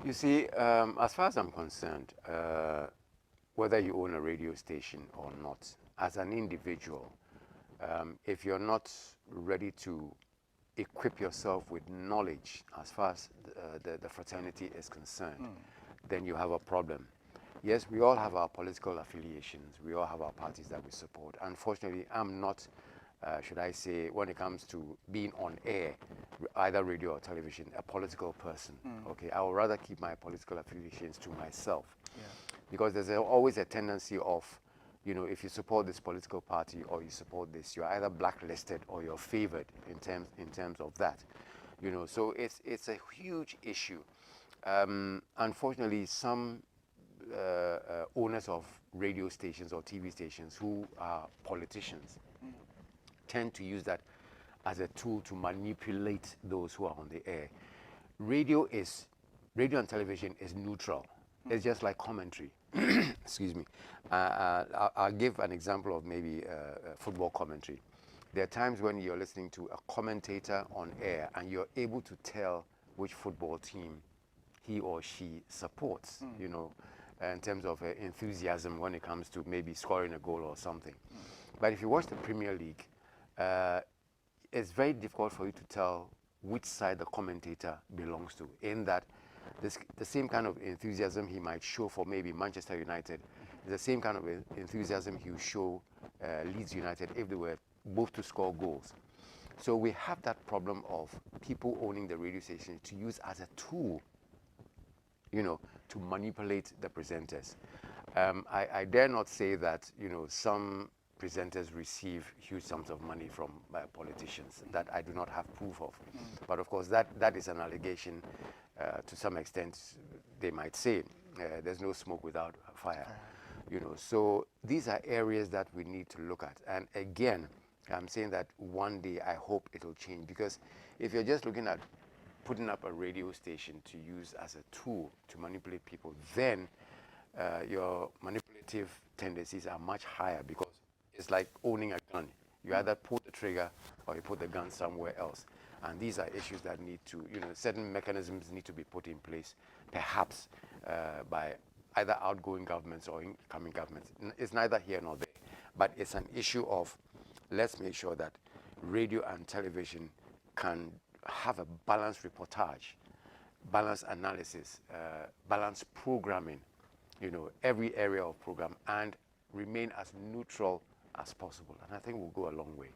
You see, as far as I'm concerned, whether you own a radio station or not, as an individual, if you're not ready to equip yourself with knowledge as far as the fraternity is concerned, then you have a problem. Yes, we all have our political affiliations. We all have our parties that we support. Unfortunately, I'm not, should I say, when it comes to being on air, either radio or television, a political person. Okay, I would rather keep my political affiliations to myself, Yeah. because there's always a tendency of, if you support this political party or you support this, you're either blacklisted or you're favored in terms of that. So it's a huge issue. Unfortunately, some owners of radio stations or TV stations who are politicians tend to use that as a tool to manipulate those who are on the air. Radio and television is neutral. It's just like commentary. Excuse me. I'll give an example of maybe football commentary. There are times when you're listening to a commentator on air and you're able to tell which football team he or she supports, in terms of enthusiasm when it comes to maybe scoring a goal or something. But if you watch the Premier League, it's very difficult for you to tell which side the commentator belongs to, in that the same kind of enthusiasm he might show for maybe Manchester United is the same kind of enthusiasm he will show Leeds United if they were both to score goals. So we have that problem of people owning the radio station to use as a tool, to manipulate the presenters. I dare not say that, some presenters receive huge sums of money from politicians. That I do not have proof of. But of course, that is an allegation. To some extent, they might say there's no smoke without fire. So these are areas that we need to look at. And again, I'm saying that one day I hope it'll change, because if you're just looking at putting up a radio station to use as a tool to manipulate people, then your manipulative tendencies are much higher, because it's like owning a gun. You either pull the trigger or you put the gun somewhere else. And these are issues that need to, certain mechanisms need to be put in place, perhaps by either outgoing governments or incoming governments. It's neither here nor there, but it's an issue of, let's make sure that radio and television can have a balanced reportage, balanced analysis, balanced programming, every area of program, and remain as neutral as possible. And I think we'll go a long way.